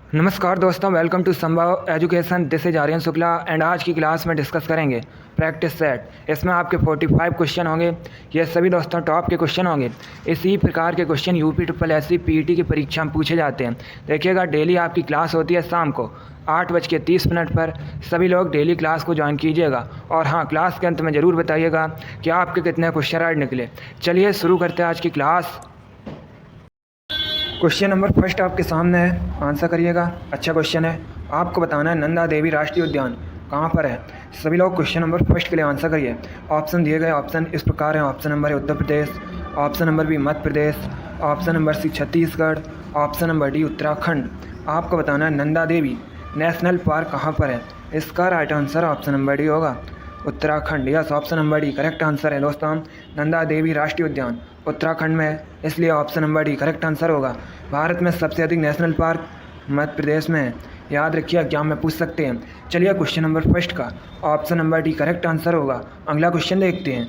नमस्कार दोस्तों, welcome to Sambhav education. This is Aryan Shukla and आज की क्लास में डिस्कस करेंगे प्रैक्टिस सेट। इसमें आपके 45 क्वेश्चन होंगे। ये सभी दोस्तों टॉप के क्वेश्चन होंगे। इसी प्रकार के question UP triple S C PET की परीक्षा में पूछे जाते हैं। देखिएगा, डेली आपकी क्लास होती है शाम को 8:30 पर। सभी लोग डेली क्लास को ज्वाइन कीजिएगा और हाँ, क्लास के अंत में ज़रूर बताइएगा कि आपके कितने क्वेश्चन राइट निकले। चलिए शुरू करते हैं आज की क्लास। क्वेश्चन नंबर फर्स्ट आपके सामने है, आंसर करिएगा। अच्छा क्वेश्चन है, आपको बताना है नंदा देवी राष्ट्रीय उद्यान कहाँ पर है। सभी लोग क्वेश्चन नंबर फर्स्ट के लिए आंसर करिए। ऑप्शन दिए गए ऑप्शन इस प्रकार हैं। ऑप्शन नंबर है Uttar Pradesh, option number B Madhya Pradesh, option number C Chhattisgarh, option number D Uttarakhand. आपको बताना है नंदा देवी नेशनल पार्क कहाँ पर है। इसका right answer option number D होगा, Uttarakhand. Yes, option number D correct answer है दोस्तों। नंदा देवी राष्ट्रीय उद्यान उत्तराखंड में है, इसलिए option number D correct answer होगा। भारत में सबसे अधिक नेशनल पार्क मध्य प्रदेश में है। याद रखिए, एग्जाम में पूछ सकते हैं। चलिए क्वेश्चन नंबर फर्स्ट का option number D correct answer होगा। अगला क्वेश्चन देखते हैं।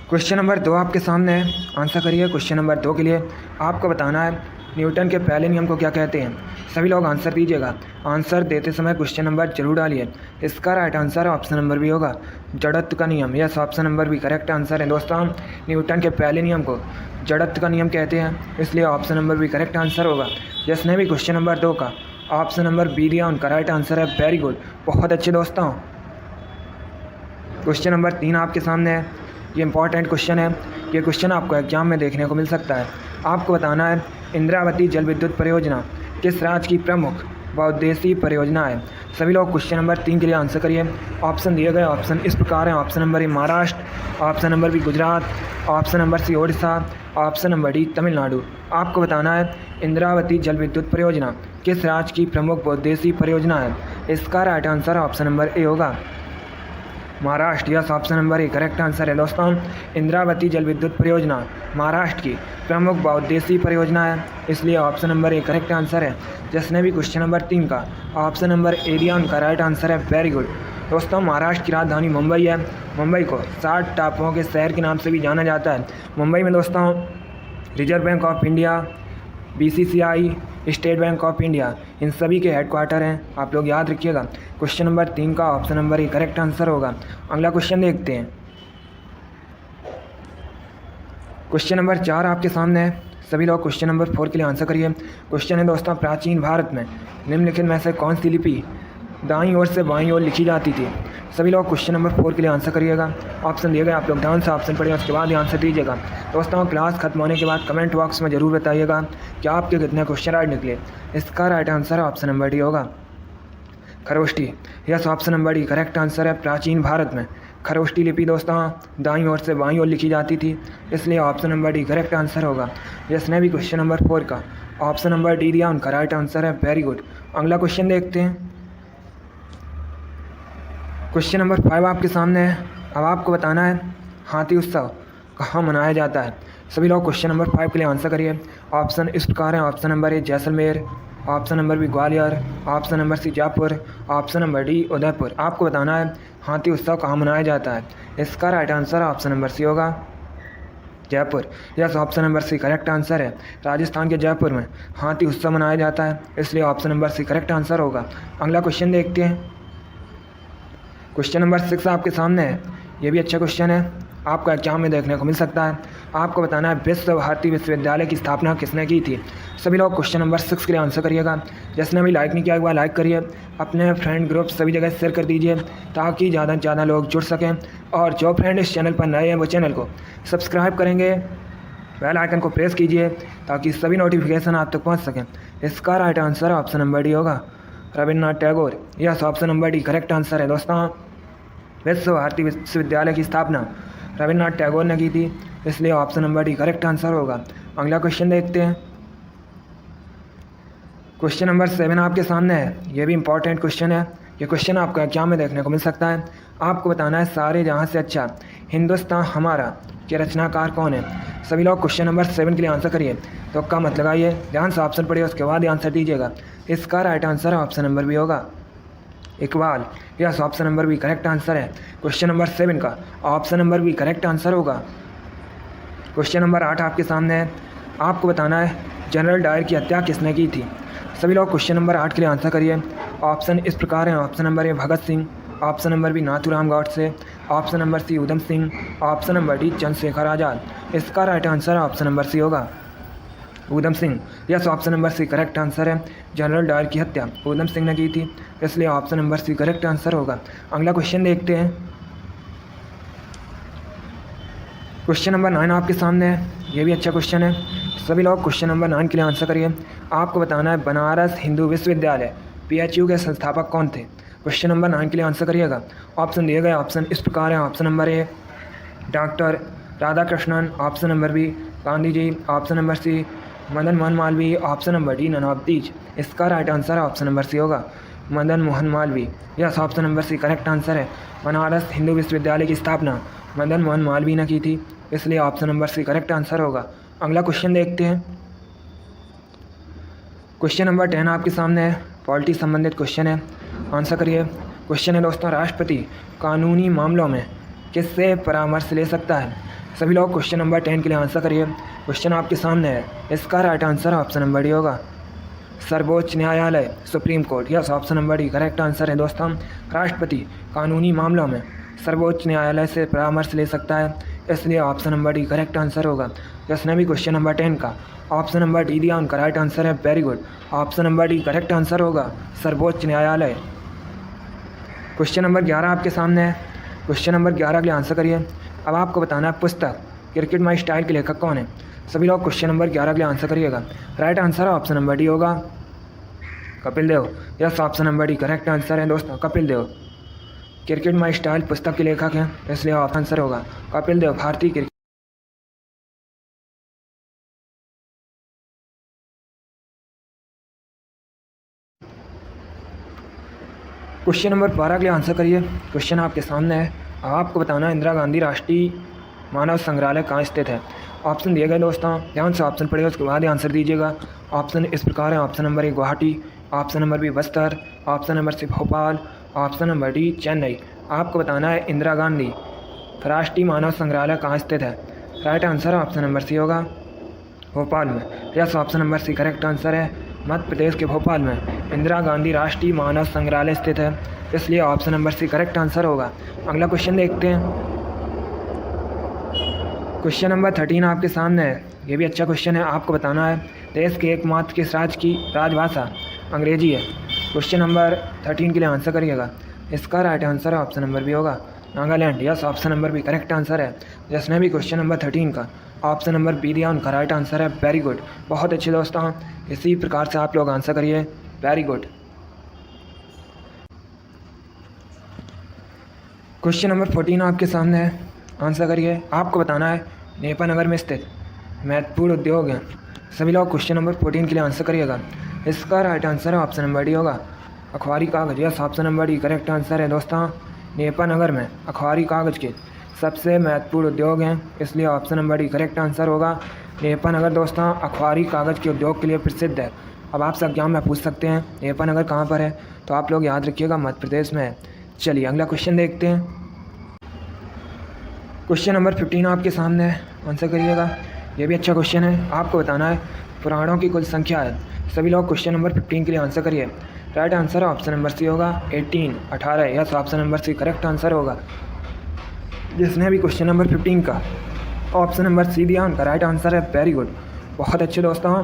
क्वेश्चन नंबर 2 आपके सामने है, आंसर करिए। क्वेश्चन नंबर 2 के लिए आपको बताना है न्यूटन के पहले नियम को क्या कहते हैं। सभी लोग आंसर दीजिएगा। आंसर देते समय क्वेश्चन नंबर जरूर डालिए। इसका right answer option number B होगा, जड़त्व का नियम। Yes, option number B correct answer है दोस्तों। न्यूटन के पहले नियम को जड़त्व का नियम कहते हैं, इसलिए option number B correct answer होगा। जिसने भी क्वेश्चन नंबर 2 का ऑप्शन नंबर बी दिया उनका राइट आंसर है। वेरी गुड, बहुत अच्छे दोस्तों। क्वेश्चन नंबर 3 आपके सामने है। ये इंपॉर्टेंट क्वेश्चन है। ये क्वेश्चन आपको एग्जाम में देखने को मिल सकता है। आपको बताना है इंद्रावती जल विद्युत परियोजना किस राज्य की प्रमुख बहुउद्देशीय परियोजना है। सभी लोग क्वेश्चन नंबर 3 के लिए आंसर करिए। ऑप्शन दिए गए ऑप्शन इस प्रकार हैं। Option number A Maharashtra, option number B Gujarat, option number C Odisha, option number D Tamil Nadu. आपको बताना है इंद्रावती जल विद्युत परियोजना किस राज्य की प्रमुख बहुउद्देशीय परियोजना है। इसका right answer option number A होगा, Maharashtra. Yes, option number A correct answer है दोस्तों। इंद्रावती जल विद्युत परियोजना महाराष्ट्र की प्रमुख बहुउद्देशीय परियोजना है, इसलिए option number A correct answer है। जिसने भी क्वेश्चन नंबर 3 का ऑप्शन नंबर ए दिया उनका राइट आंसर है। वेरी गुड दोस्तों। महाराष्ट्र की राजधानी मुंबई है। मुंबई को 60 टापुओं के शहर के नाम से भी जाना जाता है। मुंबई में दोस्तों Reserve Bank of India, BCCI, State Bank of India, इन सभी के हेडक्वार्टर हैं। आप लोग याद रखिएगा। क्वेश्चन नंबर 3 का option number A correct answer होगा। अगला क्वेश्चन देखते हैं। क्वेश्चन नंबर 4 आपके सामने है। सभी लोग क्वेश्चन नंबर 4 के लिए आंसर करिए। क्वेश्चन है दोस्तों, प्राचीन भारत में निम्नलिखित में से कौन सी लिपि दाईं ओर से बाईं ओर लिखी जाती थी। सभी लोग क्वेश्चन नंबर 4 के लिए आंसर करिएगा। ऑप्शन दिए गए, आप लोग ध्यान से ऑप्शन पढ़िए, उसके बाद आंसर दीजिएगा। दोस्तों क्लास खत्म होने के बाद कमेंट बॉक्स में ज़रूर बताइएगा कि आपके कितने क्वेश्चन राइट निकले। इसका right answer option number D होगा, Kharosthi. Yes, option number D correct answer है। प्राचीन भारत में खरोष्टी लिपि दोस्तों दाईं ओर से बाईं ओर लिखी जाती थी, इसलिए option number D correct answer होगा। जिसने भी क्वेश्चन नंबर 4 का ऑप्शन नंबर डी दिया उनका राइट आंसर है। Very good. अगला क्वेश्चन देखते हैं। क्वेश्चन नंबर 5 आपके सामने है। अब आपको बताना है हाथी उत्सव कहाँ मनाया जाता है। सभी लोग क्वेश्चन नंबर 5 के लिए आंसर करिए। ऑप्शन इस प्रकार हैं। Option number A Jaisalmer, option number B Gwalior, option number C Jaipur, option number D Udaipur. आपको बताना है हाथी उत्सव कहाँ मनाया जाता है। इसका right answer option number C होगा, Jaipur. Yes, option number C correct answer है। राजस्थान के जयपुर में हाथी उत्सव मनाया जाता है, इसलिए option number C correct answer होगा। अगला क्वेश्चन देखते हैं। क्वेश्चन नंबर 6 आपके सामने है। ये भी अच्छा क्वेश्चन है, आपको एग्जाम में देखने को मिल सकता है। आपको बताना है विश्व भारती विश्वविद्यालय की स्थापना किसने की थी। सभी लोग क्वेश्चन नंबर 6 के लिए आंसर करिएगा। जिसने अभी लाइक नहीं किया एक बार लाइक करिए, अपने फ्रेंड ग्रुप सभी जगह शेयर कर दीजिए ताकि ज़्यादा से ज़्यादा लोग जुड़ सकें। और जो फ्रेंड इस चैनल पर नए हैं वो चैनल को सब्सक्राइब करेंगे, बेल आइकन को प्रेस कीजिए ताकि सभी नोटिफिकेशन आप तक पहुँच सकें। इसका right answer option number D होगा, Rabindranath Tagore. Yes, option number D correct answer है दोस्तों। विश्व भारती विश्वविद्यालय की स्थापना रविन्द्रनाथ टैगोर ने की थी, इसलिए option number D correct answer होगा। अगला क्वेश्चन देखते हैं। क्वेश्चन नंबर 7 आपके सामने है। ये भी इंपॉर्टेंट क्वेश्चन है। ये क्वेश्चन आपको एग्जाम में देखने को मिल सकता है। आपको बताना है सारे जहाँ से अच्छा हिंदुस्तान हमारा के रचनाकार कौन है। सभी लोग क्वेश्चन नंबर 7 के लिए आंसर करिए। तो का मत लगाइए, ध्यान से ऑप्शन पढ़िए, उसके बाद आंसर दीजिएगा। इसका right answer option number B होगा, Iqbal. Yes, option number B correct answer है। क्वेश्चन नंबर 7 का option number B correct answer होगा। क्वेश्चन नंबर 8 आपके सामने है। आपको बताना है जनरल डायर की हत्या किसने की थी। सभी लोग क्वेश्चन नंबर 8 के लिए आंसर करिए। ऑप्शन इस प्रकार हैं। Option number A Bhagat Singh, option number B Nathuram Godse, option number C Udham Singh, option number D Chandrashekhar Azad. इसका right answer option number C होगा, Udham Singh. Yes, option number C correct answer है। जनरल डायर की हत्या उधम सिंह ने की थी, इसलिए option number C correct answer होगा। अगला क्वेश्चन देखते हैं। क्वेश्चन नंबर 9 आपके सामने है, ये भी अच्छा क्वेश्चन है। सभी लोग क्वेश्चन नंबर 9 के लिए आंसर करिए। आपको बताना है बनारस हिंदू विश्वविद्यालय PHU के संस्थापक कौन थे। क्वेश्चन नंबर 9 के लिए आंसर करिएगा। ऑप्शन दिए गए ऑप्शन इस प्रकार हैं। Option number A doctor Radhakrishnan, option number B Gandhi ji, option number C Madan Mohan Malviya, option number D none of these. इसका right answer option number C होगा, Madan Mohan Malviya. Yes, option number C correct answer है। बनारस हिंदू विश्वविद्यालय की स्थापना मदन मोहन मालवीय ने की थी, इसलिए option number C correct answer होगा। अगला क्वेश्चन देखते हैं। क्वेश्चन नंबर 10 आपके सामने है, पॉलिटी संबंधित क्वेश्चन है, आंसर करिए। क्वेश्चन है दोस्तों, राष्ट्रपति कानूनी मामलों में किससे परामर्श ले सकता है। सभी लोग क्वेश्चन नंबर 10 के लिए आंसर करिए। क्वेश्चन आपके सामने है, इसका right answer option number D होगा, सर्वोच्च न्यायालय, supreme court. Yes, option number D correct answer है दोस्तों। राष्ट्रपति कानूनी मामलों में सर्वोच्च न्यायालय से परामर्श ले सकता है, इसलिए option number D correct answer होगा। जिसने भी क्वेश्चन नंबर 10 का ऑप्शन नंबर डी दिया उनका राइट आंसर है, very good. Option number D correct answer होगा, सर्वोच्च न्यायालय। क्वेश्चन नंबर 11 आपके सामने है। क्वेश्चन नंबर 11 के लिए आंसर करिए। अब आपको बताना है पुस्तक क्रिकेट माई स्टाइल के लेखक कौन है। सभी लोग क्वेश्चन नंबर 11 के लिए आंसर करिएगा। Right answer option number D होगा, Kapil Dev. Yes, option number D correct answer है दोस्तों, Kapil Dev. Cricket my style पुस्तक के लेखक हैं, इसलिए ऑप्शन आंसर होगा कपिल देव, भारतीय क्रिकेट। क्वेश्चन नंबर 12 के लिए आंसर करिए। क्वेश्चन आपके सामने है, आपको बताना है इंदिरा गांधी राष्ट्रीय मानव संग्रहालय कहाँ स्थित है। ऑप्शन दिए गए दोस्तों, ध्यान से ऑप्शन पढ़िए, उसके बाद आंसर दीजिएगा। ऑप्शन इस प्रकार है। Option number A Guwahati, option number B Bastar, option number C Bhopal, option number D Chennai. आपको बताना है इंदिरा गांधी राष्ट्रीय मानव संग्रहालय कहाँ स्थित है। Right answer option number C होगा, भोपाल में। Yes, option number C correct answer है। मध्य प्रदेश के भोपाल में इंदिरा गांधी राष्ट्रीय मानव संग्रहालय स्थित है, इसलिए option number C correct answer होगा। अगला क्वेश्चन देखते हैं। क्वेश्चन नंबर 13 आपके सामने है, ये भी अच्छा क्वेश्चन है। आपको बताना है देश के एकमात्र किस राज्य की राजभाषा अंग्रेजी है। क्वेश्चन नंबर 13 के लिए आंसर करिएगा। इसका right answer option number B होगा, Nagaland. Yes, option number B correct answer है। जिसने भी क्वेश्चन नंबर 13 का ऑप्शन नंबर बी दिया उनका राइट आंसर है, वेरी गुड। बहुत अच्छे दोस्तों, इसी प्रकार से आप लोग आंसर करिए, वेरी गुड। क्वेश्चन नंबर 14 आपके सामने है, आंसर करिए। आपको बताना है नेपा नगर में स्थित महत्वपूर्ण उद्योग हैं। सभी लोग क्वेश्चन नंबर 14 के लिए आंसर करिएगा। इसका राइट आंसर है ऑप्शन नंबर डी होगा, अखबारी कागज। Yes, option number D correct answer है दोस्तों। नेपा नगर में अखबारी कागज के सबसे महत्वपूर्ण उद्योग हैं, इसलिए option number D correct answer होगा। नेपा नगर दोस्तों अखबारी कागज़ के उद्योग के लिए प्रसिद्ध है। अब आपसे एग्जाम में पूछ सकते हैं नेपा नगर कहाँ पर है, तो आप लोग याद रखिएगा मध्य प्रदेश में है। चलिए अगला क्वेश्चन देखते हैं। क्वेश्चन नंबर 15 आपके सामने है, आंसर करिएगा। ये भी अच्छा क्वेश्चन है। आपको बताना है पुराणों की कुल संख्या है। सभी लोग क्वेश्चन नंबर 15 के लिए आंसर करिए। Right answer option number C होगा, 18। Yes, option number C correct answer होगा। जिसने भी क्वेश्चन नंबर 15 का ऑप्शन नंबर सी दिया उनका राइट आंसर है, वेरी गुड। बहुत अच्छे दोस्तों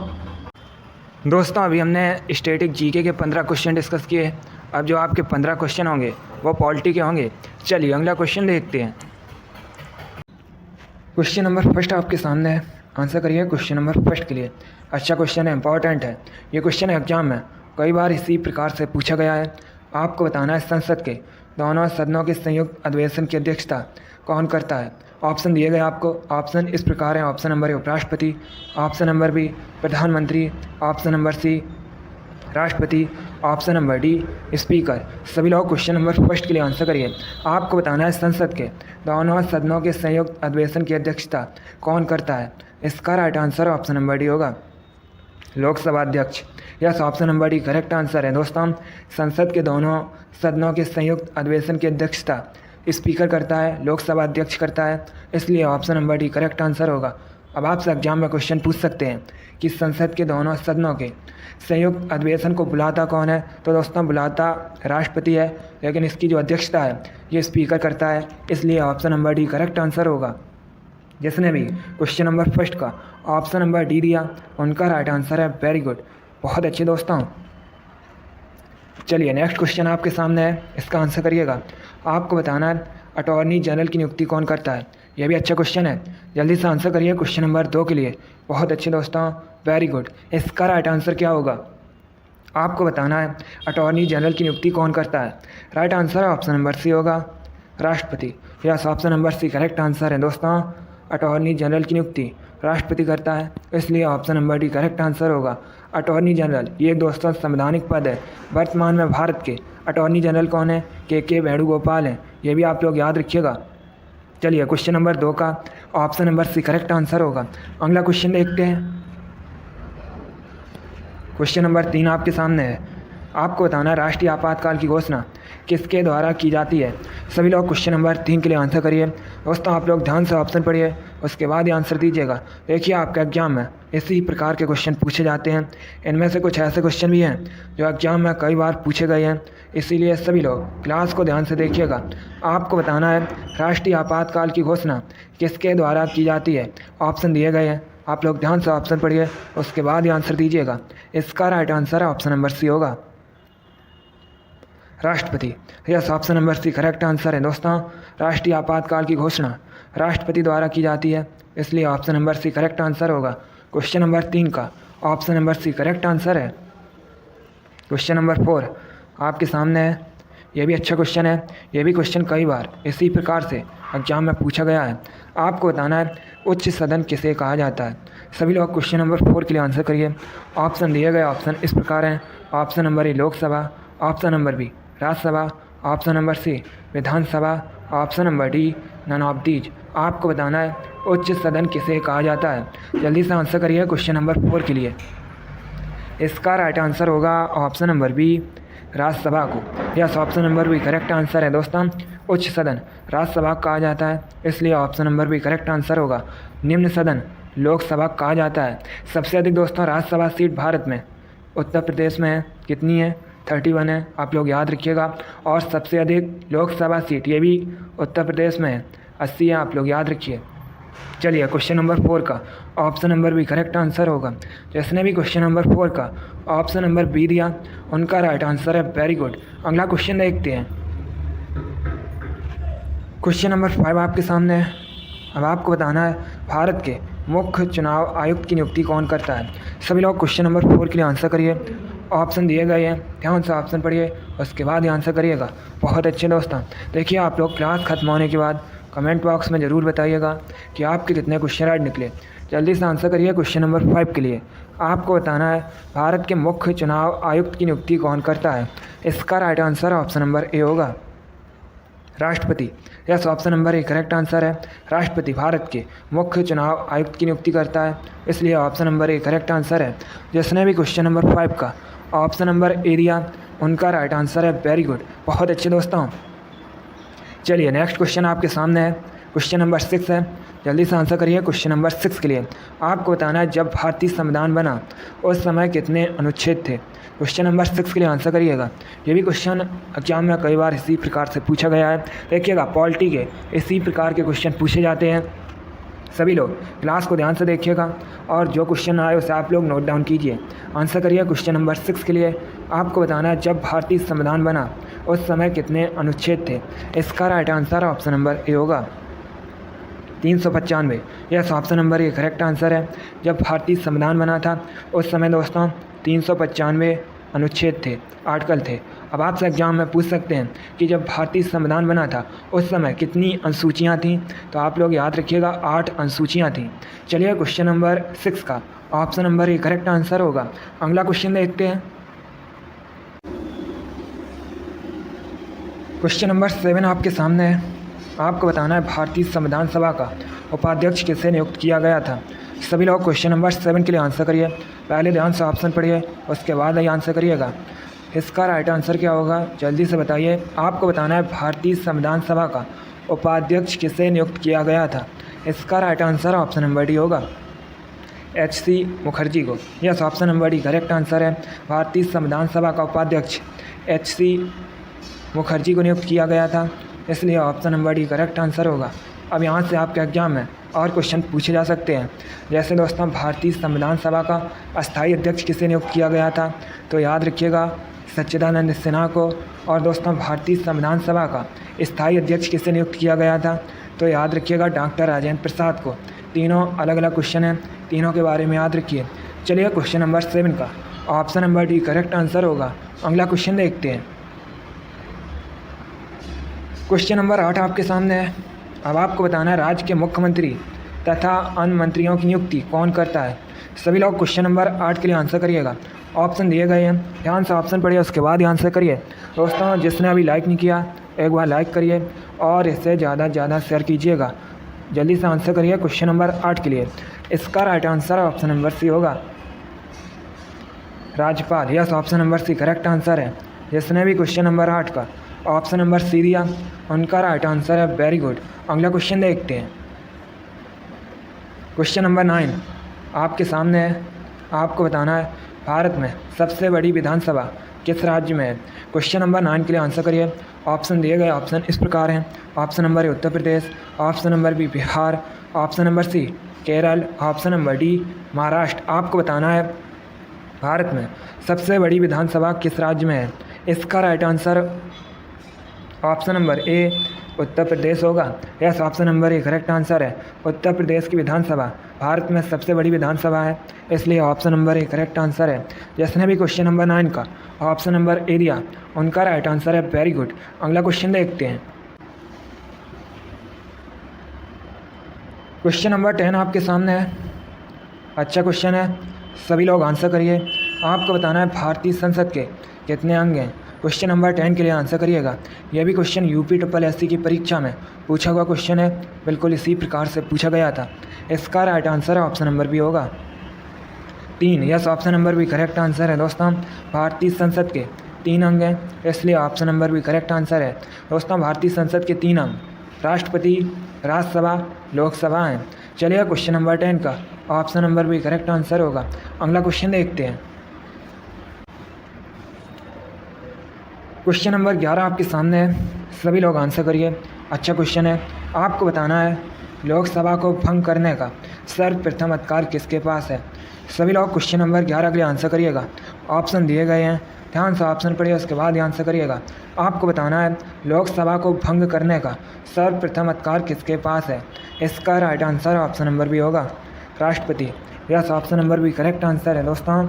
अभी हमने स्टैटिक जीके के 15 क्वेश्चन डिस्कस किए। अब जो आपके 15 क्वेश्चन होंगे वो पॉलिटी के होंगे। चलिए अगला क्वेश्चन देखते हैं। क्वेश्चन नंबर फर्स्ट आपके सामने है, आंसर करिए क्वेश्चन नंबर फर्स्ट के लिए। अच्छा क्वेश्चन है, इंपॉर्टेंट है। ये क्वेश्चन है एग्जाम में कई बार इसी प्रकार से पूछा गया है। आपको बताना है संसद के दोनों सदनों के संयुक्त अधिवेशन की अध्यक्षता कौन करता है। ऑप्शन दिए गए आपको। ऑप्शन इस प्रकार हैं। ऑप्शन नंबर ए उपराष्ट्रपति, ऑप्शन नंबर बी प्रधानमंत्री, ऑप्शन नंबर सी राष्ट्रपति, ऑप्शन नंबर डी स्पीकर। सभी लोग क्वेश्चन नंबर फर्स्ट के लिए आंसर करिए। आपको बताना है संसद के दोनों सदनों के संयुक्त अधिवेशन की अध्यक्षता कौन करता है। इसका right answer option number D होगा, लोकसभा अध्यक्ष। Yes, option number D correct answer है दोस्तों। संसद के दोनों सदनों के संयुक्त अधिवेशन की अध्यक्षता स्पीकर करता है, लोकसभा अध्यक्ष करता है, इसलिए option number D correct answer होगा, अब आपसे एग्जाम में क्वेश्चन पूछ सकते हैं कि संसद के दोनों सदनों के संयुक्त अधिवेशन को बुलाता कौन है। तो दोस्तों बुलाता राष्ट्रपति है, लेकिन इसकी जो अध्यक्षता है ये स्पीकर करता है, इसलिए option number D correct answer होगा। जिसने भी क्वेश्चन नंबर फर्स्ट का ऑप्शन नंबर डी दिया उनका राइट आंसर है। वेरी गुड, बहुत अच्छे दोस्तों। चलिए नेक्स्ट क्वेश्चन आपके सामने है, इसका आंसर करिएगा। आपको बताना है अटॉर्नी जनरल की नियुक्ति कौन करता है। यह भी अच्छा क्वेश्चन है, जल्दी से आंसर करिए क्वेश्चन नंबर 2 के लिए। बहुत अच्छे दोस्तों, वेरी गुड। इसका राइट आंसर क्या होगा, आपको बताना है अटॉर्नी जनरल की नियुक्ति कौन करता है। Right answer option number C होगा, राष्ट्रपति। Yes, option number C correct answer है दोस्तों। अटॉर्नी जनरल की नियुक्ति राष्ट्रपति करता है, इसलिए option number D correct answer होगा। अटॉर्नी जनरल ये दोस्तों संवैधानिक पद है। वर्तमान में भारत के अटॉर्नी जनरल कौन है, के वेणुगोपाल हैं। ये भी आप लोग याद रखिएगा। चलिए क्वेश्चन नंबर 2 का option number C correct answer होगा। अगला क्वेश्चन देखते हैं। क्वेश्चन नंबर 3 आपके सामने है। आपको बताना है राष्ट्रीय आपातकाल की घोषणा किसके द्वारा की जाती है। सभी लोग क्वेश्चन नंबर 3 के लिए आंसर करिए। दोस्तों आप लोग ध्यान से ऑप्शन पढ़िए, उसके बाद ही आंसर दीजिएगा। देखिए आपका एग्जाम में इसी प्रकार के क्वेश्चन पूछे जाते हैं। इनमें से कुछ ऐसे क्वेश्चन भी हैं जो एग्जाम में कई बार पूछे गए हैं, इसीलिए सभी लोग क्लास को ध्यान से देखिएगा। आपको बताना है राष्ट्रीय आपातकाल की घोषणा किसके द्वारा की जाती है। ऑप्शन दिए गए हैं, आप लोग ध्यान से ऑप्शन पढ़िए, उसके बाद ही आंसर दीजिएगा। इसका राइट आंसर है ऑप्शन नंबर सी होगा, राष्ट्रपति। Yes, option number C correct answer है दोस्तों। राष्ट्रीय आपातकाल की घोषणा राष्ट्रपति द्वारा की जाती है, इसलिए option number C correct answer होगा। क्वेश्चन नंबर 3 का option number C correct answer है। क्वेश्चन नंबर 4 आपके सामने है। यह भी अच्छा क्वेश्चन है। यह भी क्वेश्चन कई बार इसी प्रकार से एग्जाम में पूछा गया है। आपको बताना है उच्च सदन किसे कहा जाता है। सभी लोग क्वेश्चन नंबर 4 के लिए आंसर करिए। ऑप्शन दिए गए ऑप्शन इस प्रकार हैं। Option number A Lok Sabha, option number B Rajya Sabha, option number C Vidhan Sabha, option number D none of these. आपको बताना है उच्च सदन किसे कहा जाता है। जल्दी से आंसर करिए क्वेश्चन नंबर 4 के लिए। इसका राइट आंसर होगा ऑप्शन नंबर बी राज्यसभा को। Yes, option number B correct answer है दोस्तों। उच्च सदन राज्यसभा कहा जाता है, इसलिए option number B correct answer होगा। निम्न सदन लोकसभा कहा जाता है। सबसे अधिक दोस्तों राज्यसभा सीट भारत में उत्तर प्रदेश में है। कितनी है, 31 है, आप लोग याद रखिएगा। और सबसे अधिक लोकसभा सीट ये भी उत्तर प्रदेश में है, 80 है, आप लोग याद रखिए। चलिए क्वेश्चन नंबर 4 का option number B correct answer होगा। जिसने भी क्वेश्चन नंबर 4 का ऑप्शन नंबर बी दिया उनका राइट आंसर है। Very good. अगला क्वेश्चन देखते हैं। क्वेश्चन नंबर 5 आपके सामने है। अब आपको बताना है भारत के मुख्य चुनाव आयुक्त की नियुक्ति कौन करता है। सभी लोग क्वेश्चन नंबर 4 के लिए आंसर करिए। ऑप्शन दिए गए हैं, ध्यान से ऑप्शन पढ़िए, उसके बाद ही आंसर करिएगा। बहुत अच्छे दोस्तों, देखिए आप लोग क्लास खत्म होने के बाद कमेंट बॉक्स में ज़रूर बताइएगा कि आपके कितने क्वेश्चन राइट निकले। जल्दी से आंसर करिए क्वेश्चन नंबर 5 के लिए। आपको बताना है भारत के मुख्य चुनाव आयुक्त की नियुक्ति कौन करता है। इसका right answer option number A होगा, राष्ट्रपति। Yes, option number A correct answer है। राष्ट्रपति भारत के मुख्य चुनाव आयुक्त की नियुक्ति करता है, इसलिए option number A correct answer है। जिसने भी क्वेश्चन नंबर 5 का ऑप्शन नंबर ए दिया उनका राइट आंसर है। वेरी गुड, बहुत अच्छे दोस्तों। चलिए नेक्स्ट क्वेश्चन आपके सामने है। क्वेश्चन नंबर 6 है, जल्दी से आंसर करिए क्वेश्चन नंबर 6 के लिए। आपको बताना है जब भारतीय संविधान बना उस समय कितने अनुच्छेद थे। क्वेश्चन नंबर 6 के लिए आंसर करिएगा। ये भी क्वेश्चन एग्जाम में कई बार इसी प्रकार से पूछा गया है। देखिएगा पॉलिटी के इसी प्रकार के क्वेश्चन पूछे जाते हैं। सभी लोग क्लास को ध्यान से देखिएगा और जो क्वेश्चन आए उसे आप लोग नोट डाउन कीजिए। आंसर करिए क्वेश्चन नंबर 6 के लिए। आपको बताना है जब भारतीय संविधान बना उस समय कितने अनुच्छेद थे। इसका right answer option number A होगा, 395। Yes, option number A correct answer है। जब भारतीय संविधान बना था उस समय दोस्तों 395 अनुच्छेद थे, आर्टिकल थे। अब आपसे एग्जाम में पूछ सकते हैं कि जब भारतीय संविधान बना था उस समय कितनी अनुसूचियाँ थीं, तो आप लोग याद रखिएगा 8 अनुसूचियाँ थीं। चलिए क्वेश्चन नंबर 6 का option number A correct answer होगा। अगला क्वेश्चन देखते हैं। क्वेश्चन नंबर 7 आपके सामने है। आपको बताना है भारतीय संविधान सभा का उपाध्यक्ष किसे नियुक्त किया गया था। सभी लोग क्वेश्चन नंबर 7 के लिए आंसर करिए। पहले ध्यान से ऑप्शन पढ़िए, उसके बाद ही आंसर करिएगा। इसका राइट आंसर क्या होगा, जल्दी से बताइए। आपको बताना है भारतीय संविधान सभा का उपाध्यक्ष किसे नियुक्त किया गया था। इसका right answer option number D होगा, HC मुखर्जी को। Yes, option number D correct answer है। भारतीय संविधान सभा का उपाध्यक्ष HC मुखर्जी को नियुक्त किया गया था, इसलिए option number D correct answer होगा। अब यहाँ से आपके एग्जाम में और क्वेश्चन पूछे जा सकते हैं। जैसे दोस्तों, भारतीय संविधान सभा का अस्थायी अध्यक्ष किसे नियुक्त किया गया था, तो याद रखिएगा सच्चिदानंद सिन्हा को। और दोस्तों, भारतीय संविधान सभा का स्थायी अध्यक्ष किसे नियुक्त किया गया था, तो याद रखिएगा डॉक्टर राजेंद्र प्रसाद को। तीनों अलग अलग क्वेश्चन हैं, तीनों के बारे में याद रखिए। चलिए क्वेश्चन नंबर 7 का option number D correct answer होगा। अगला क्वेश्चन देखते हैं। क्वेश्चन नंबर 8 आपके सामने है। अब आपको बताना है राज्य के मुख्यमंत्री तथा अन्य मंत्रियों की नियुक्ति कौन करता है। सभी लोग क्वेश्चन नंबर 8 के लिए आंसर करिएगा। ऑप्शन दिए गए हैं, ध्यान से ऑप्शन पढ़िए, उसके बाद ही आंसर करिए। दोस्तों, जिसने अभी लाइक नहीं किया एक बार लाइक करिए और इसे ज़्यादा से ज़्यादा शेयर कीजिएगा। जल्दी से आंसर करिए क्वेश्चन नंबर 8 के लिए। इसका right answer option number C होगा, राज्यपाल। Yes, option number C correct answer है। जिसने भी क्वेश्चन नंबर 8 का ऑप्शन नंबर सी दिया उनका राइट आंसर है। Very good. अगला क्वेश्चन देखते हैं। क्वेश्चन नंबर 9 आपके सामने है। आपको बताना है भारत में सबसे बड़ी विधानसभा किस राज्य में है। क्वेश्चन नंबर 9 के लिए आंसर करिए। ऑप्शन दिए गए ऑप्शन इस प्रकार हैं। Option number A Uttar Pradesh, option number B Bihar, option number C Kerala, option number D Maharashtra. आपको बताना है भारत में सबसे बड़ी विधानसभा किस राज्य में है। इसका right answer option number A Uttar Pradesh होगा। Yes, option number A correct answer है। उत्तर प्रदेश की विधानसभा भारत में सबसे बड़ी विधानसभा है, इसलिए option number A correct answer है। जिसने भी क्वेश्चन नंबर 9 का ऑप्शन नंबर ए दिया उनका राइट आंसर है। Very good. अगला क्वेश्चन देखते हैं। क्वेश्चन नंबर 10 आपके सामने है। अच्छा क्वेश्चन है, सभी लोग आंसर करिए। आपको बताना है भारतीय संसद के कितने अंग हैं। क्वेश्चन नंबर 10 के लिए आंसर करिएगा। यह भी क्वेश्चन UPSSC की परीक्षा में पूछा हुआ क्वेश्चन है, बिल्कुल इसी प्रकार से पूछा गया था। इसका right answer option number B होगा, 3। Yes, option number B correct answer है। दोस्तों, भारतीय संसद के 3 अंग हैं, इसलिए option number B correct answer है। दोस्तों, भारतीय संसद के 3 अंग राष्ट्रपति, राज्यसभा, लोकसभा हैं। चलिए क्वेश्चन नंबर 10 का option number B correct answer होगा। अगला क्वेश्चन देखते हैं। क्वेश्चन नंबर 11 आपके सामने है। सभी लोग आंसर करिए। अच्छा क्वेश्चन है। आपको बताना है लोकसभा को भंग करने का सर्वप्रथम अधिकार किसके पास है। सभी लोग क्वेश्चन नंबर 11 के लिए आंसर करिएगा। ऑप्शन दिए गए हैं, ध्यान से ऑप्शन पढ़िए, उसके बाद ही आंसर करिएगा। आपको बताना है लोकसभा को भंग करने का सर्वप्रथम अधिकार किसके पास है। इसका right answer option number B होगा, राष्ट्रपति। Yes, option number B correct answer है। दोस्तों,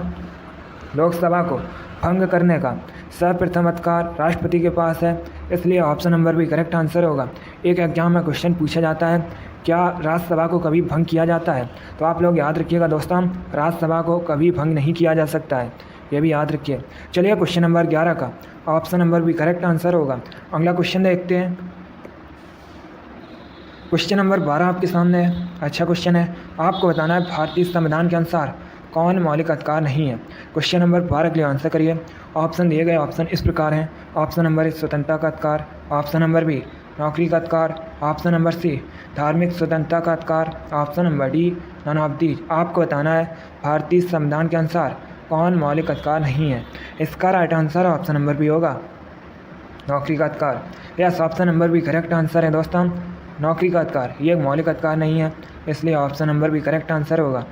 लोकसभा को भंग करने का सर्वप्रथम अधिकार राष्ट्रपति के पास है, इसलिए option number B correct answer होगा। एक एग्जाम में क्वेश्चन पूछा जाता है क्या राज्यसभा को कभी भंग किया जाता है, तो आप लोग याद रखिएगा दोस्तों, राज्यसभा को कभी भंग नहीं किया जा सकता है, ये भी याद रखिए। चलिए क्वेश्चन नंबर 11 का option number B correct answer होगा। अगला क्वेश्चन देखते हैं। क्वेश्चन नंबर 12 आपके सामने है। अच्छा क्वेश्चन है। आपको बताना है भारतीय संविधान के अनुसार कौन मौलिक अधिकार नहीं है। क्वेश्चन नंबर 12 के लिए आंसर करिए। ऑप्शन दिए गए ऑप्शन इस प्रकार हैं। ऑप्शन नंबर ए स्वतंत्रता का अधिकार, ऑप्शन नंबर बी नौकरी का अधिकार, ऑप्शन नंबर सी धार्मिक स्वतंत्रता का अधिकार, option number D none of these. आपको बताना है भारतीय संविधान के अनुसार कौन मौलिक अधिकार नहीं है। इसका right answer option number B होगा, नौकरी का अधिकार। Yes, option number B correct answer है। दोस्तों, नौकरी का अधिकार ये एक मौलिक अधिकार नहीं है, इसलिए option number B correct answer होगा।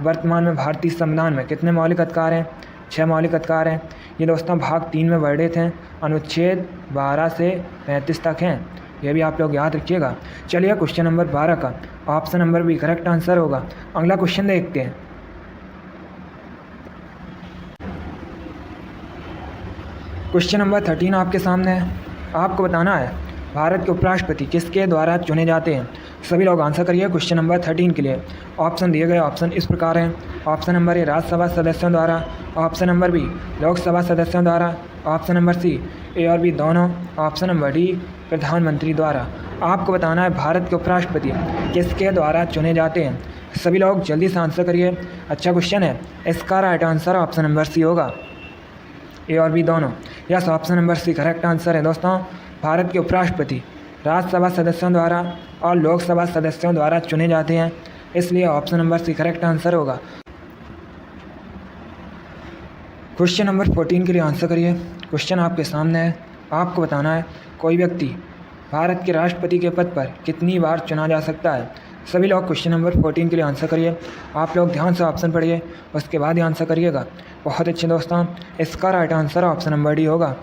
वर्तमान में भारतीय संविधान में कितने मौलिक अधिकार हैं? 6 मौलिक अधिकार हैं। ये दोस्तों भाग 3 में वर्णित हैं, अनुच्छेद 12 से 35 तक हैं, ये भी आप लोग याद रखिएगा। चलिए क्वेश्चन नंबर 12 का option number B correct answer होगा। अगला क्वेश्चन देखते हैं। क्वेश्चन नंबर 13 आपके सामने है। आपको बताना है भारत के उपराष्ट्रपति किसके द्वारा चुने जाते हैं। सभी लोग आंसर करिए क्वेश्चन नंबर 13 के लिए। ऑप्शन दिए गए ऑप्शन इस प्रकार हैं। ऑप्शन नंबर ए राज्यसभा सदस्यों द्वारा, ऑप्शन नंबर बी लोकसभा सदस्यों द्वारा, ऑप्शन नंबर सी ए और बी दोनों, ऑप्शन नंबर डी प्रधानमंत्री द्वारा। आपको बताना है भारत के उपराष्ट्रपति किसके द्वारा चुने जाते हैं। सभी लोग जल्दी से आंसर करिए। अच्छा क्वेश्चन है। इसका right answer option number C होगा, ए और बी दोनों। Yes, option number C correct answer है। दोस्तों, भारत के उपराष्ट्रपति राज्यसभा सदस्यों द्वारा और लोकसभा सदस्यों द्वारा चुने जाते हैं, इसलिए option number C correct answer होगा। क्वेश्चन नंबर 14 के लिए आंसर करिए। क्वेश्चन आपके सामने है, आपको बताना है कोई व्यक्ति भारत के राष्ट्रपति के पद पर कितनी बार चुना जा सकता है। सभी लोग क्वेश्चन नंबर 14 के लिए आंसर करिए। आप लोग ध्यान से ऑप्शन पढ़िए, उसके बाद ही आंसर करिएगा। बहुत अच्छे दोस्तों, इसका right answer option number D होगा,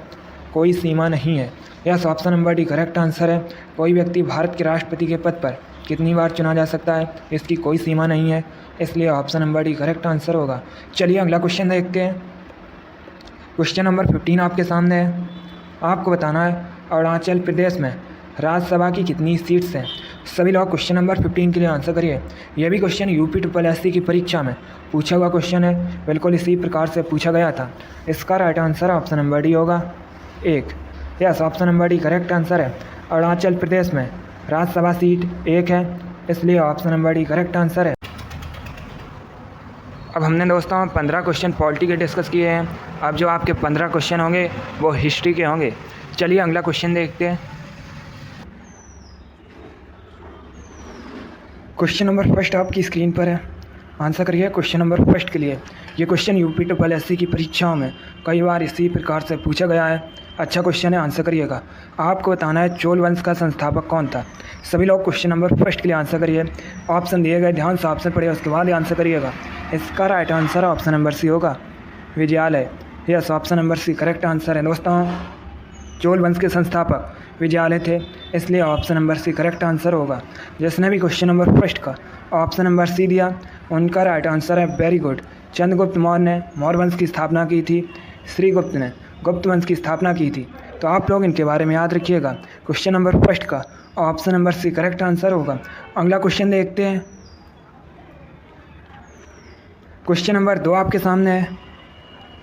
कोई सीमा नहीं है। Yes, option number D correct answer है। कोई व्यक्ति भारत के राष्ट्रपति के पद पर कितनी बार चुना जा सकता है, इसकी कोई सीमा नहीं है, इसलिए option number D correct answer होगा। चलिए अगला क्वेश्चन देखते हैं। क्वेश्चन नंबर 15 आपके सामने है। आपको बताना है अरुणाचल प्रदेश में राज्यसभा की कितनी सीट्स हैं। सभी लोग क्वेश्चन नंबर 15 के लिए आंसर करिए। यह भी क्वेश्चन UPSSC की परीक्षा में पूछा हुआ क्वेश्चन है, बिल्कुल इसी प्रकार से पूछा गया था। इसका right answer option number D होगा 1। Yes, option number D correct answer है। अरुणाचल प्रदेश में राज्यसभा सीट 1 है, इसलिए option number D correct answer है। अब हमने दोस्तों 15 क्वेश्चन पॉलिटी के डिस्कस किए हैं। अब जो आपके 15 क्वेश्चन होंगे वो हिस्ट्री के होंगे। चलिए अगला क्वेश्चन देखते हैं। क्वेश्चन नंबर फर्स्ट आपकी स्क्रीन पर है, आंसर करिए क्वेश्चन नंबर फर्स्ट के लिए। ये क्वेश्चन UPSSC की परीक्षाओं में कई बार इसी प्रकार से पूछा गया है। अच्छा क्वेश्चन है, आंसर करिएगा। आपको बताना है चोल वंश का संस्थापक कौन था। सभी लोग क्वेश्चन नंबर फर्स्ट के लिए आंसर करिए। ऑप्शन दिए गए, ध्यान से ऑप्शन पढ़िए, उसके बाद ही आंसर करिएगा। इसका right answer option number C होगा, Vijayalaya. Yes, option number C correct answer है। दोस्तों, चोल वंश के संस्थापक विजयालय थे, इसलिए option number C correct answer होगा। जिसने भी क्वेश्चन नंबर फर्स्ट का ऑप्शन नंबर सी दिया, उनका राइट आंसर है वेरी गुड। चंद्रगुप्त मौर्य ने मौर्य वंश की स्थापना की थी, श्रीगुप्त ने गुप्त वंश की स्थापना की थी। तो आप लोग इनके बारे में याद रखिएगा। क्वेश्चन नंबर फर्स्ट का option number C correct answer होगा। अगला क्वेश्चन देखते हैं। क्वेश्चन नंबर 2 आपके सामने है।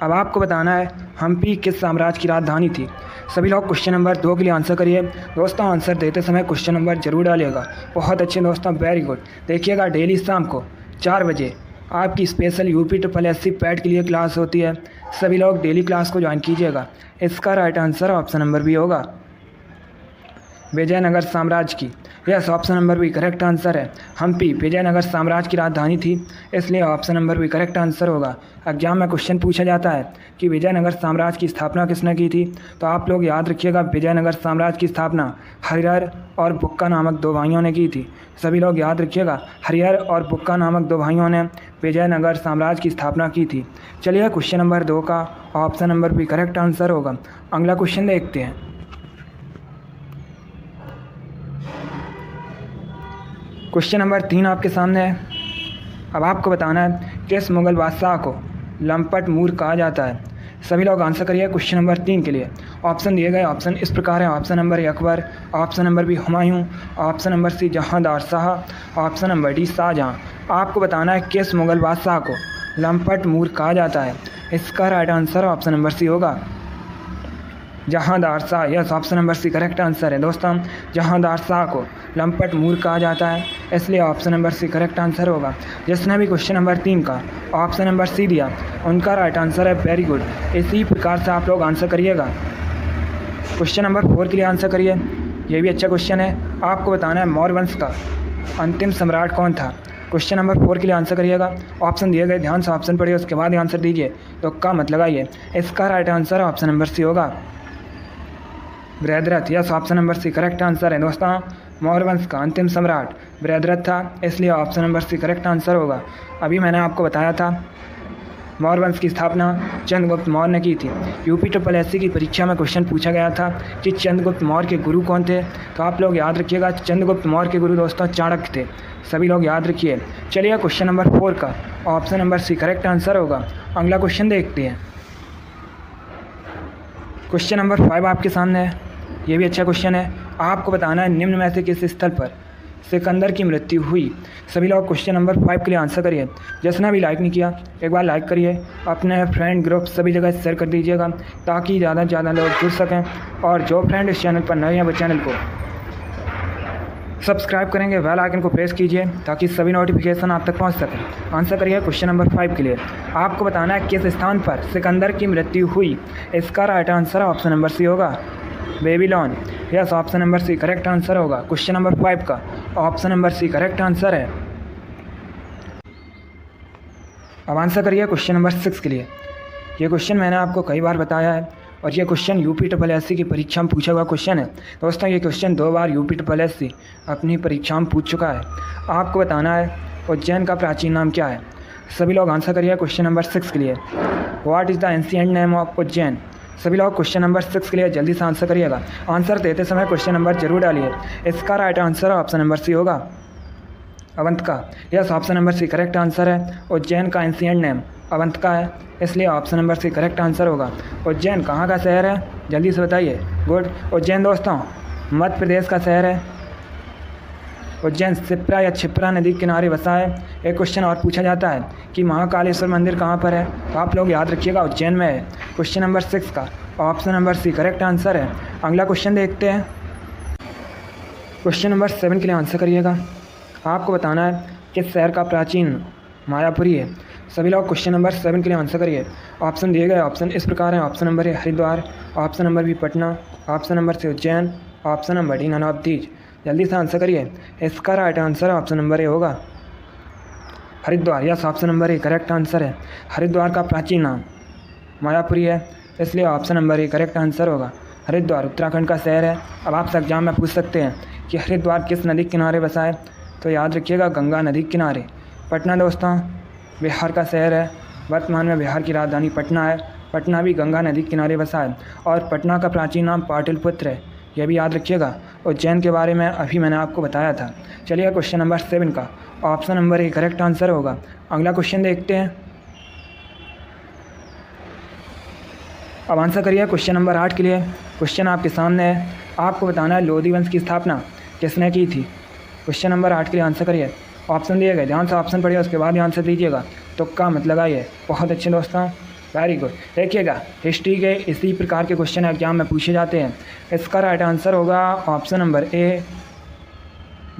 अब आपको बताना है हम्पी किस साम्राज्य की राजधानी थी। सभी लोग क्वेश्चन नंबर 2 के लिए आंसर करिए। दोस्तों, आंसर देते समय क्वेश्चन नंबर जरूर डालिएगा। बहुत अच्छे दोस्तों, वेरी गुड। देखिएगा, डेली शाम को 4 बजे आपकी स्पेशल UPSSC पैड के लिए क्लास होती है। सभी लोग डेली क्लास को ज्वाइन कीजिएगा। इसका right answer option number B होगा, विजयनगर साम्राज्य की। Yes, option number B correct answer है। हम्पी विजयनगर साम्राज्य की राजधानी थी, इसलिए option number B correct answer होगा। एग्जाम में क्वेश्चन पूछा जाता है कि विजयनगर साम्राज्य की स्थापना किसने की थी, तो आप लोग याद रखिएगा विजयनगर साम्राज्य की स्थापना हरिहर और बुक्का नामक 2 भाइयों ने की थी। सभी लोग याद रखिएगा, हरिहर और बुक्का नामक 2 भाइयों ने विजयनगर साम्राज्य की स्थापना की थी। चलिए क्वेश्चन नंबर 2 का option number B correct answer होगा। अगला क्वेश्चन देखते हैं। क्वेश्चन नंबर 3 आपके सामने है। अब आपको बताना है किस मुगल बादशाह को लंपट मूर कहा जाता है। सभी लोग आंसर करिए क्वेश्चन नंबर 3 के लिए। ऑप्शन दिए गए, ऑप्शन इस प्रकार है। Option number A Akbar, option number B Humayun, option number C Jahandar Shah, option number D Shah Jahan. आपको बताना है किस मुगल बादशाह को लंपट मूर कहा जाता है। इसका right answer option number C होगा, Jahandar Shah. Yes, option number C correct answer है। दोस्तों, जहांदार शाह को लंपट मूर कहा जाता है, इसलिए option number C correct answer होगा। जिसने भी क्वेश्चन नंबर 3 का ऑप्शन नंबर सी दिया, उनका राइट आंसर है वेरी गुड। इसी प्रकार से आप लोग आंसर करिएगा। क्वेश्चन नंबर 4 के लिए आंसर करिए। ये भी अच्छा क्वेश्चन है। आपको बताना है मौर्य वंश का अंतिम सम्राट कौन था। क्वेश्चन नंबर 4 के लिए आंसर करिएगा। ऑप्शन दिए गए, ध्यान से ऑप्शन पढ़िए, उसके बाद ही आंसर दीजिए। तो का मत लगाइए। इसका right answer option number C होगा, Brihadratha. Yes, option number C correct answer है। दोस्तों, मौर्य वंश का अंतिम सम्राट बृहद्रथ था, इसलिए option number C correct answer होगा। अभी मैंने आपको बताया था मौर्य वंश की स्थापना चंद्रगुप्त मौर्य ने की थी। UPSSC की परीक्षा में क्वेश्चन पूछा गया था कि चंद्रगुप्त मौर्य के गुरु कौन थे। तो आप लोग याद रखिएगा, चंद्रगुप्त मौर्य के गुरु दोस्तों चाणक्य थे। सभी लोग याद रखिए। चलिए क्वेश्चन नंबर 4 का option number C correct answer होगा। अगला क्वेश्चन देखते हैं। क्वेश्चन नंबर 5 आपके सामने है। ये भी अच्छा क्वेश्चन है। आपको बताना है निम्न में से किस स्थल पर सिकंदर की मृत्यु हुई। सभी लोग क्वेश्चन नंबर 5 के लिए आंसर करिए। जिसने भी लाइक नहीं किया, एक बार लाइक करिए, अपने फ्रेंड ग्रुप सभी जगह शेयर कर दीजिएगा, ताकि ज़्यादा से ज़्यादा लोग जुड़ सकें। और जो फ्रेंड इस चैनल पर नए हैं वो चैनल को सब्सक्राइब करेंगे, बेल आइकन को प्रेस कीजिए, ताकि सभी नोटिफिकेशन आप तक पहुंच सकें। आंसर करिए क्वेश्चन नंबर 5 के लिए। आपको बताना है किस स्थान पर सिकंदर की मृत्यु हुई। इसका right answer option number C होगा, Babylon. Yes, option number C correct answer होगा। क्वेश्चन नंबर 5 का option number C correct answer है। अब आंसर करिए क्वेश्चन नंबर 6 के लिए। ये क्वेश्चन मैंने आपको कई बार बताया है और ये क्वेश्चन UPSSC की परीक्षा में पूछा हुआ क्वेश्चन है। दोस्तों ये क्वेश्चन 2 बार UPSSC अपनी परीक्षा में पूछ चुका है। आपको बताना है उज्जैन का प्राचीन नाम क्या है। सभी लोग आंसर करिए क्वेश्चन नंबर 6 के लिए। What is the ancient name of Ujjain. सभी लोग क्वेश्चन नंबर 6 के लिए जल्दी से आंसर करिएगा। आंसर देते समय क्वेश्चन नंबर जरूर डालिए। इसका right answer option number C होगा, Avantika. Yes, option number C correct answer है। उज्जैन का एंशिएंट नेम अवंतिका है, इसलिए option number C correct answer होगा। उज्जैन कहाँ का शहर है, जल्दी से बताइए। गुड। उज्जैन दोस्तों मध्य प्रदेश का शहर है। उज्जैन शिप्रा या क्षिप्रा नदी के किनारे बसा है। एक क्वेश्चन और पूछा जाता है कि महाकालेश्वर मंदिर कहाँ पर है, तो आप लोग याद रखिएगा उज्जैन में है। क्वेश्चन नंबर 6 का option number C correct answer है। अगला क्वेश्चन देखते हैं। क्वेश्चन नंबर 7 के लिए आंसर करिएगा। आपको बताना है किस शहर का प्राचीन मायापुरी है। सभी लोग क्वेश्चन नंबर 7 के लिए आंसर करिए। ऑप्शन दिए गए ऑप्शन इस प्रकार हैं। Option number A Haridwar, option number B Patna, option number C Ujjain, option number D नवाबतीज। जल्दी से आंसर करिए। इसका right answer option number A होगा, Haridwar. Yes, option number A correct answer है। हरिद्वार का प्राचीन नाम मायापुरी है, इसलिए option number A correct answer होगा। हरिद्वार उत्तराखंड का शहर है। अब आपसे एग्जाम में पूछ सकते हैं कि हरिद्वार किस नदी के किनारे बसा है, तो याद रखिएगा गंगा नदी के किनारे। पटना दोस्तों बिहार का शहर है। वर्तमान में बिहार की राजधानी पटना है। पटना भी गंगा नदी के किनारे बसा है और पटना का प्राचीन नाम पाटलिपुत्र है, यह भी याद रखिएगा। उज्जैन के बारे में अभी मैंने आपको बताया था। चलिए क्वेश्चन नंबर 7 का option number A correct answer होगा। अगला क्वेश्चन देखते हैं। अब आंसर करिए क्वेश्चन नंबर 8 के लिए। क्वेश्चन आपके सामने है। आपको बताना है लोधी वंश की स्थापना किसने की थी। क्वेश्चन नंबर 8 के लिए आंसर करिए। ऑप्शन दिए गए, ध्यान से ऑप्शन पढ़िए, उसके बाद आंसर दीजिएगा। तुक्का मत लगाइए। बहुत अच्छे दोस्तों, वेरी गुड। देखिएगा हिस्ट्री के इसी प्रकार के क्वेश्चन एग्जाम में पूछे जाते हैं। इसका राइट आंसर होगा option number A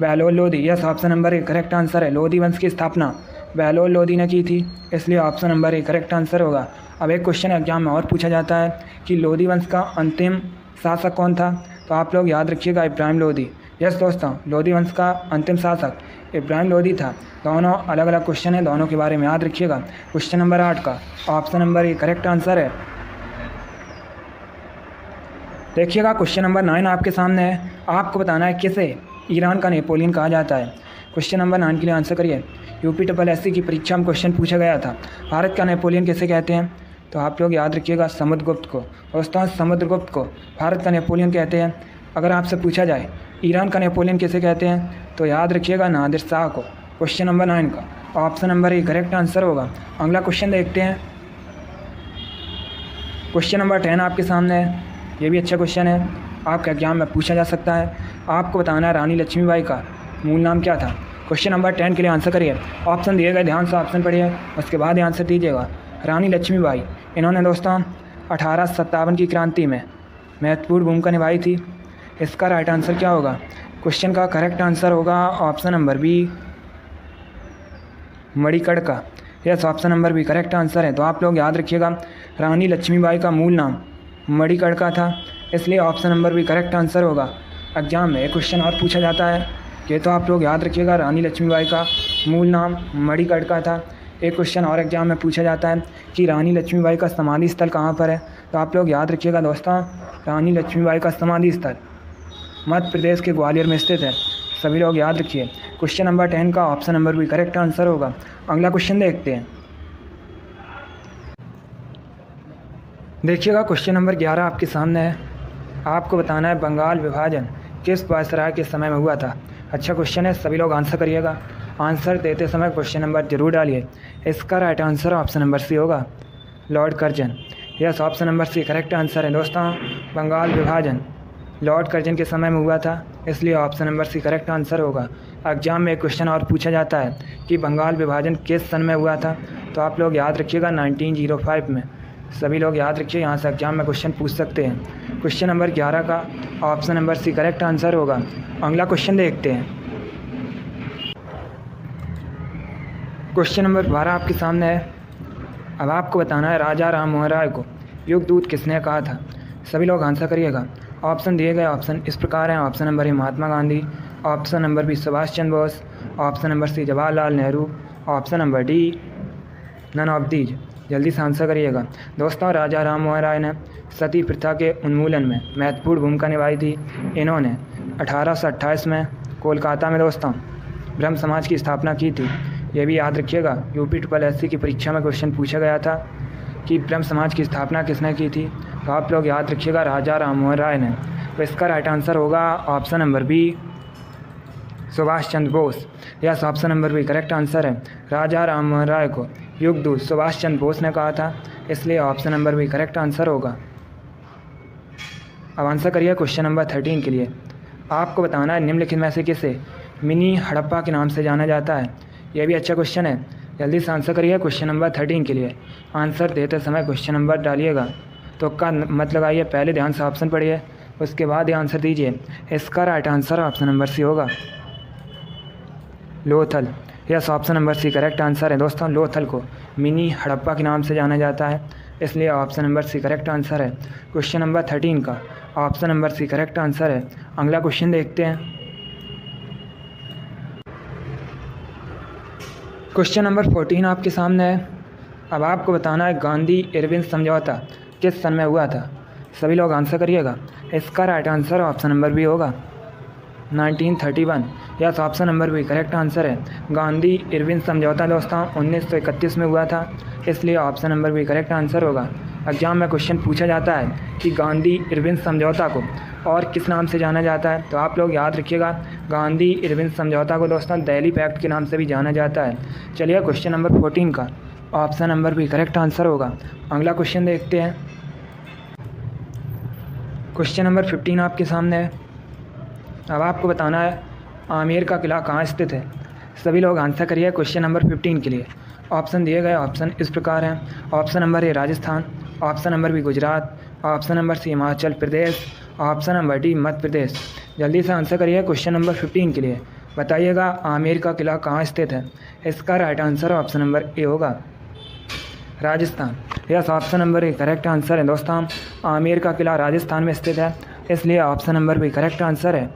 Bahlol Lodhi. Yes, option number A correct answer है। लोधी वंश की स्थापना बहलोल लोधी ने की थी, इसलिए option number A correct answer होगा। अब एक क्वेश्चन एग्जाम में और पूछा जाता है कि लोधी वंश का अंतिम शासक कौन था, तो आप लोग याद रखिएगा इब्राहिम लोधी। यस दोस्तों, लोधी वंश का अंतिम शासक इब्राहिम लोधी था। दोनों अलग अलग क्वेश्चन हैं, दोनों के बारे में याद रखिएगा। क्वेश्चन नंबर 8 का option number A correct answer है। देखिएगा क्वेश्चन नंबर 9 आपके सामने है। आपको बताना है किसे ईरान का नेपोलियन कहा जाता है। क्वेश्चन नंबर 9 के लिए आंसर करिए। UPSSC की परीक्षा में क्वेश्चन पूछा गया था, भारत का नेपोलियन किसे कहते हैं, तो आप लोग याद रखिएगा समुद्रगुप्त को। दोस्तों समुद्रगुप्त को भारत का नेपोलियन कहते हैं। अगर आपसे पूछा जाए ईरान का नेपोलियन किसे कहते हैं, तो याद रखिएगा नादिर शाह को। क्वेश्चन नंबर 9 का option number A correct answer होगा। अगला क्वेश्चन देखते हैं। क्वेश्चन नंबर 10 आपके सामने है। ये भी अच्छा क्वेश्चन है, आपके एग्जाम में पूछा जा सकता है। आपको बताना है रानी लक्ष्मीबाई का मूल नाम क्या था। क्वेश्चन नंबर 10 के लिए आंसर करिए। ऑप्शन दिए गए, ध्यान से ऑप्शन पढ़िए, उसके बाद आंसर दीजिएगा। रानी लक्ष्मीबाई, इन्होंने दोस्तों 1857 की क्रांति में महत्वपूर्ण भूमिका निभाई थी। इसका राइट आंसर क्या होगा। क्वेश्चन का करेक्ट आंसर होगा option number B Manikarnika. Yes, option number B correct answer है। तो आप लोग याद रखिएगा रानी लक्ष्मीबाई का मूल नाम मणिकर्णिका था, इसलिए option number B correct answer होगा। एग्जाम में एक क्वेश्चन और पूछा जाता है, ये तो आप लोग याद रखिएगा रानी लक्ष्मीबाई का मूल नाम मणिकर्णिका था। एक क्वेश्चन और एग्जाम में पूछा जाता है कि रानी लक्ष्मीबाई का समाधि स्थल कहाँ पर है, तो आप लोग याद रखिएगा दोस्तों रानी लक्ष्मीबाई का समाधि स्थल मध्य प्रदेश के ग्वालियर में स्थित है। सभी लोग याद रखिए। क्वेश्चन नंबर 10 का option number B correct answer होगा। अगला क्वेश्चन देखते हैं। देखिएगा क्वेश्चन नंबर 11 आपके सामने है। आपको बताना है बंगाल विभाजन किस वायसराय के समय में हुआ था। अच्छा क्वेश्चन है, सभी लोग आंसर करिएगा। आंसर देते समय क्वेश्चन नंबर जरूर डालिए। इसका right answer option number C होगा, lord Curzon. Yes, option number C correct answer है। दोस्तों बंगाल विभाजन लॉर्ड कर्जन के समय में हुआ था, इसलिए option number C correct answer होगा। एग्जाम में एक क्वेश्चन और पूछा जाता है कि बंगाल विभाजन किस सन में हुआ था, तो आप लोग याद रखिएगा 1905 में। सभी लोग याद रखिए, यहाँ से एग्जाम में क्वेश्चन पूछ सकते हैं। क्वेश्चन नंबर 11 का option number C correct answer होगा। अगला क्वेश्चन देखते हैं। क्वेश्चन नंबर 12 आपके सामने है। अब आपको बताना है राजा राम मोहन राय को युगदूत किसने कहा था। सभी लोग आंसर करिएगा। ऑप्शन दिए गए ऑप्शन इस प्रकार हैं। Option number A Mahatma Gandhi, option number B Subhash Chandra Bose, option number C Jawaharlal Nehru, option number D none of these. जल्दी से आंसर करिएगा। दोस्तों, राजा राम मोहन राय ने सती प्रथा के उन्मूलन में महत्वपूर्ण भूमिका निभाई थी। इन्होंने 1828 में कोलकाता में दोस्तों ब्रह्म समाज की स्थापना की थी। ये भी याद रखिएगा, यूपी SSC की परीक्षा में क्वेश्चन पूछा गया था कि ब्रह्म समाज की स्थापना किसने की थी, तो आप लोग याद रखिएगा राजा राम मोहन राय ने। तो इसका राइट आंसर होगा option number B, Subhash Chandra Bose. Yes, option number B correct answer है। राजा राम मोहन राय को युगदूत सुभाष चंद्र बोस ने कहा था, इसलिए option number B correct answer होगा। अब आंसर करिए क्वेश्चन नंबर 13 के लिए। आपको बताना है निम्नलिखित में से किसे मिनी हड़प्पा के नाम से जाना जाता है। यह भी अच्छा क्वेश्चन है। जल्दी से आंसर करिए क्वेश्चन नंबर 13 के लिए। आंसर देते समय क्वेश्चन नंबर डालिएगा, तो का मत लगाइए, पहले ध्यान से ऑप्शन पढ़िए, उसके बाद ही आंसर दीजिए। इसका right answer option number C होगा, Lothal. Yes, option number C correct answer है। दोस्तों, लोथल को मिनी हड़प्पा के नाम से जाना जाता है, इसलिए option number C correct answer है। क्वेश्चन नंबर 13 का option number C correct answer है। अगला क्वेश्चन देखते हैं। क्वेश्चन नंबर 14 आपके सामने है। अब आपको बताना है गांधी इरविन समझौता किस सन में हुआ था। सभी लोग आंसर करिएगा। इसका right answer option number B होगा, 1931। Yes, option number B correct answer है। गांधी इरविन समझौता दोस्तों 1931 में हुआ था, इसलिए option number B correct answer होगा। एग्जाम में क्वेश्चन पूछा जाता है कि गांधी इरविन समझौता को और किस नाम से जाना जाता है, तो आप लोग याद रखिएगा गांधी इरविन समझौता को दोस्तों दिल्ली पैक्ट के नाम से भी जाना जाता है। चलिए क्वेश्चन नंबर 14 का option number B correct answer होगा। अगला क्वेश्चन देखते हैं। क्वेश्चन नंबर 15 आपके सामने है। अब आपको बताना है आमेर का किला कहाँ स्थित है। सभी लोग आंसर करिए क्वेश्चन नंबर 15 के लिए। ऑप्शन दिए गए ऑप्शन इस प्रकार हैं। Option number A Rajasthan, option number B Gujarat, option number C Himachal Pradesh, option number D Madhya Pradesh. जल्दी से आंसर करिए क्वेश्चन नंबर 15 के लिए। बताइएगा आमेर का किला कहाँ स्थित है। इसका right answer option number A होगा, Rajasthan. Yes, option number A correct answer है। दोस्तों, आमेर का किला राजस्थान में स्थित है, इसलिए option number B correct answer है।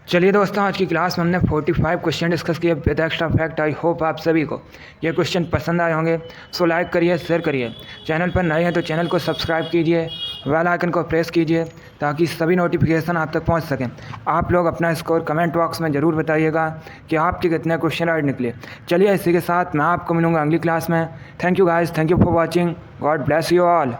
चलिए दोस्तों, आज की क्लास में हमने 45 क्वेश्चन डिस्कस किए with extra fact. I hope आप सभी को ये क्वेश्चन पसंद आए होंगे। सो लाइक करिए, शेयर करिए। चैनल पर नए हैं तो चैनल को सब्सक्राइब कीजिए, बेल आइकन को प्रेस कीजिए ताकि सभी नोटिफिकेशन आप तक पहुंच सकें। आप लोग अपना स्कोर कमेंट बॉक्स में ज़रूर बताइएगा कि आपके कितने क्वेश्चन राइट निकले। चलिए इसी के साथ मैं आपको मिलूँगा अगली क्लास में। Thank you guys, thank you for watching. God bless you all.